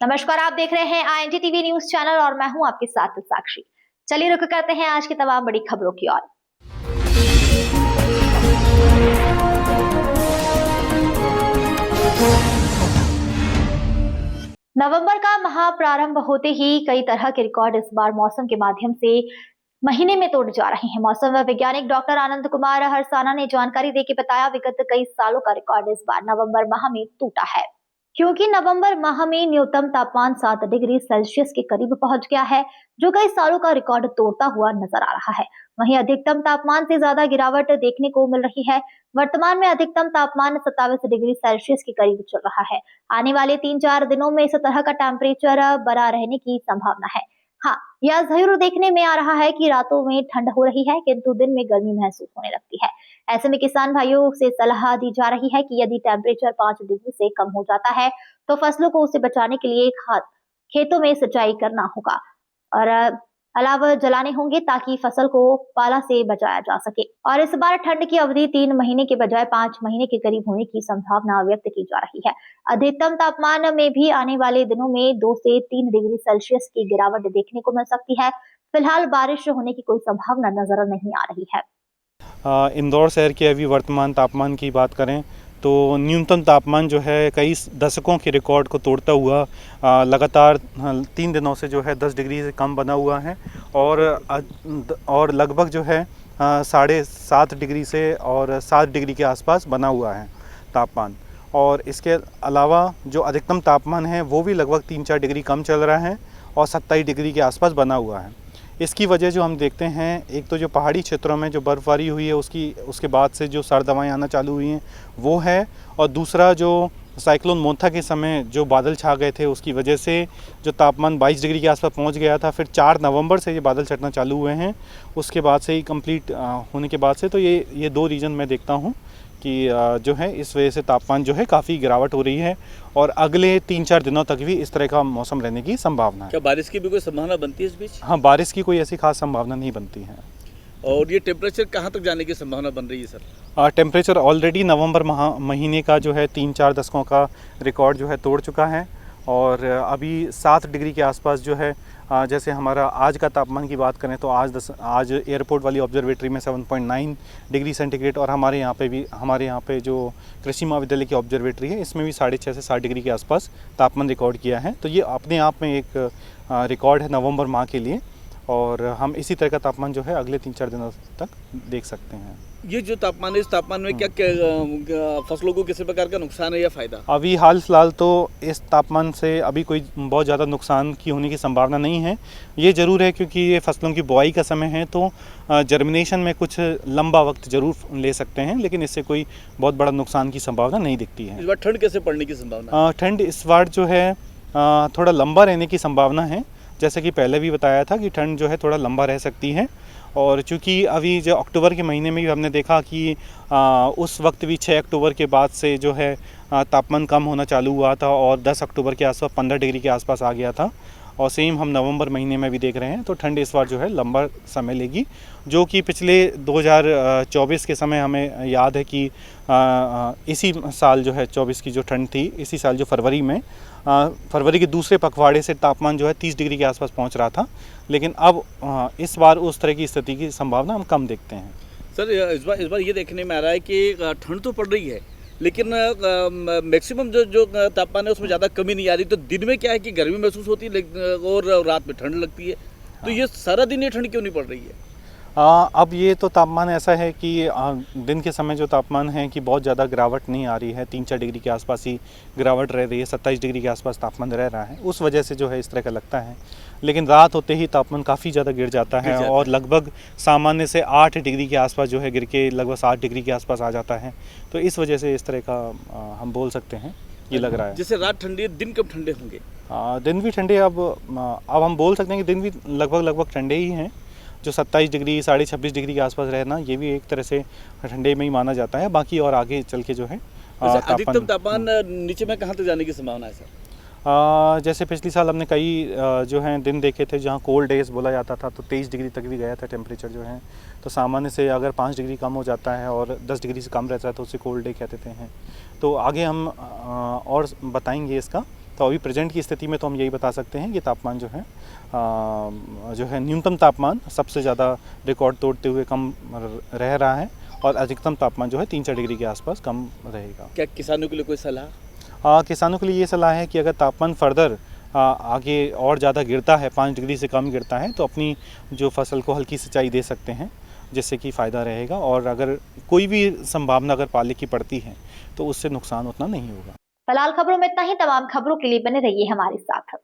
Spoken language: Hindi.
नमस्कार, आप देख रहे हैं IND टीवी न्यूज चैनल और मैं हूं आपके साथ साक्षी। चलिए रुक करते हैं आज की तमाम बड़ी खबरों की ओर। नवंबर का माह प्रारंभ होते ही कई तरह के रिकॉर्ड इस बार मौसम के माध्यम से महीने में तोड़ जा रहे हैं। मौसम वैज्ञानिक डॉक्टर आनंद कुमार हरसाना ने जानकारी देकर बताया, विगत कई सालों का रिकॉर्ड इस बार नवंबर माह में टूटा है, क्योंकि नवंबर माह में न्यूनतम तापमान 7 डिग्री सेल्सियस के करीब पहुंच गया है, जो कई सालों का रिकॉर्ड तोड़ता हुआ नजर आ रहा है। वहीं अधिकतम तापमान से ज्यादा गिरावट देखने को मिल रही है। वर्तमान में अधिकतम तापमान 27 डिग्री सेल्सियस के करीब चल रहा है। आने वाले 3-4 दिनों में इस तरह का टेम्परेचर बना रहने की संभावना है। हाँ, यह जरूर देखने में आ रहा है कि रातों में ठंड हो रही है, किंतु दिन में गर्मी महसूस होने लगती है। ऐसे में किसान भाइयों से सलाह दी जा रही है कि यदि टेम्परेचर 5 डिग्री से कम हो जाता है तो फसलों को उसे बचाने के लिए खेतों में सिंचाई करना होगा और अलावा जलाने होंगे, ताकि फसल को पाला से बचाया जा सके। और इस बार ठंड की अवधि 3 महीने के बजाय 5 महीने के करीब होने की संभावना व्यक्त की जा रही है। अधिकतम तापमान में भी आने वाले दिनों में 2 से 3 डिग्री सेल्सियस की गिरावट देखने को मिल सकती है। फिलहाल बारिश होने की कोई संभावना नजर नहीं आ रही है। इंदौर शहर के अभी वर्तमान तापमान की बात करें तो न्यूनतम तापमान जो है कई दशकों के रिकॉर्ड को तोड़ता हुआ लगातार 3 दिनों से जो है 10 डिग्री से कम बना हुआ है और लगभग जो है 7.5 डिग्री से और 7 डिग्री के आसपास बना हुआ है तापमान। और इसके अलावा जो अधिकतम तापमान है वो भी लगभग 3-4 डिग्री कम चल रहा है और 27 डिग्री के आसपास बना हुआ है। इसकी वजह जो हम देखते हैं, एक तो जो पहाड़ी क्षेत्रों में जो बर्फ़बारी हुई है उसके बाद से जो सर्द हवाएँ आना चालू हुई हैं वो है, और दूसरा जो साइक्लोन मोंथा के समय जो बादल छा गए थे उसकी वजह से जो तापमान 22 डिग्री के आसपास पहुंच गया था। फिर 4 नवंबर से ये बादल छटना चालू हुए हैं, उसके बाद से ही कंप्लीट होने के बाद से तो ये 2 रीज़न मैं देखता हूँ कि जो है इस वजह से तापमान जो है काफ़ी गिरावट हो रही है और अगले 3-4 दिनों तक भी इस तरह का मौसम रहने की संभावना है। क्या बारिश की भी कोई संभावना बनती है इस बीच? हाँ, बारिश की कोई ऐसी खास संभावना नहीं बनती है। और ये टेम्परेचर कहाँ तक जाने की संभावना बन रही है सर? टेम्परेचर ऑलरेडी नवंबर महीने का जो है 3-4 दशकों का रिकॉर्ड जो है तोड़ चुका है और अभी 7 डिग्री के आसपास जो है, जैसे हमारा आज का तापमान की बात करें तो आज एयरपोर्ट वाली ऑब्जर्वेटरी में 7.9 डिग्री सेंटीग्रेड, और हमारे यहाँ पे जो कृषि महाविद्यालय की ऑब्जर्वेटरी है इसमें भी 6.5 से 7 डिग्री के आसपास तापमान रिकॉर्ड किया है। तो ये अपने आप में एक रिकॉर्ड है नवंबर माह के लिए, और हम इसी तरह का तापमान जो है अगले 3-4 दिनों तक देख सकते हैं। ये जो तापमान है, इस तापमान में क्या फसलों को किसी प्रकार का नुकसान है या फ़ायदा? अभी हाल फिलहाल तो इस तापमान से अभी कोई बहुत ज़्यादा नुकसान की होने की संभावना नहीं है। ये ज़रूर है क्योंकि ये फसलों की बुआई का समय है, तो जर्मिनेशन में कुछ लंबा वक्त ज़रूर ले सकते हैं, लेकिन इससे कोई बहुत बड़ा नुकसान की संभावना नहीं दिखती है। इस बार ठंड कैसे पड़ने की संभावना? ठंड इस बार जो है थोड़ा लंबा रहने की संभावना है। जैसे कि पहले भी बताया था कि ठंड जो है थोड़ा लंबा रह सकती है, और चूँकि अभी जो अक्टूबर के महीने में भी हमने देखा कि उस वक्त भी 6 अक्टूबर के बाद से जो है तापमान कम होना चालू हुआ था और 10 अक्टूबर के आसपास 15 डिग्री के आसपास आ गया था, और सेम हम नवंबर महीने में भी देख रहे हैं। तो ठंड इस बार जो है लंबा समय लेगी, जो कि पिछले 2024 के समय हमें याद है कि इसी साल जो है 24 की जो ठंड थी, इसी साल जो फरवरी के दूसरे पखवाड़े से तापमान जो है 30 डिग्री के आसपास पहुंच रहा था, लेकिन अब इस बार उस तरह की स्थिति की संभावना हम कम देखते हैं। सर, इस बार ये देखने में आ रहा है कि ठंड तो पड़ रही है, लेकिन मैक्सिमम जो तापमान है उसमें ज़्यादा कमी नहीं आ रही। तो दिन में क्या है कि गर्मी महसूस होती है और रात में ठंड लगती है, तो ये सारा दिन ये ठंड क्यों नहीं पड़ रही है? अब ये तो तापमान ऐसा है कि दिन के समय जो तापमान है कि बहुत ज़्यादा गिरावट नहीं आ रही है, 3-4 डिग्री के आसपास ही गिरावट रह रही है, 27 डिग्री के आसपास तापमान रह रहा है, उस वजह से जो है इस तरह का लगता है। लेकिन रात होते ही तापमान काफ़ी ज़्यादा गिर जाता है और लगभग सामान्य से 8 डिग्री के आसपास जो है गिर के लगभग 7 डिग्री के आसपास आ जाता है। तो इस वजह से इस तरह का हम बोल सकते हैं, ये लग रहा है। जैसे रात ठंडी है, दिन कब ठंडे होंगे? दिन भी ठंडे, अब हम बोल सकते हैं कि दिन भी लगभग ठंडे ही हैं। जो 27 डिग्री 26.5 डिग्री के आसपास रहना, ये भी एक तरह से ठंडे में ही माना जाता है। बाकी और आगे चल के जो है अधिकतम तापमान नीचे में कहाँ तक जाने की संभावना है सर? जैसे पिछले साल हमने कई जो हैं दिन देखे थे जहाँ कोल्ड डेज बोला जाता था, तो 23 डिग्री तक भी गया था टेम्परेचर जो है। तो सामान्य से अगर 5 डिग्री कम हो जाता है और 10 डिग्री से कम रहता है तो उसे कोल्ड डे कहते हैं। तो आगे हम और बताएंगे इसका तो अभी प्रेजेंट की स्थिति में तो हम यही बता सकते हैं कि तापमान जो है न्यूनतम तापमान सबसे ज़्यादा रिकॉर्ड तोड़ते हुए कम रह रहा है और अधिकतम तापमान जो है 3-4 डिग्री के आसपास कम रहेगा। क्या किसानों के लिए कोई सलाह? किसानों के लिए ये सलाह है कि अगर तापमान फर्दर आगे और ज़्यादा गिरता है, 5 डिग्री से कम गिरता है, तो अपनी जो फसल को हल्की सिंचाई दे सकते हैं, जिससे कि फ़ायदा रहेगा। और अगर कोई भी संभावना अगर पाले की पड़ती है तो उससे नुकसान उतना नहीं होगा। फिलहाल खबरों में इतना ही। तमाम खबरों के लिए बने रहिए हमारे साथ।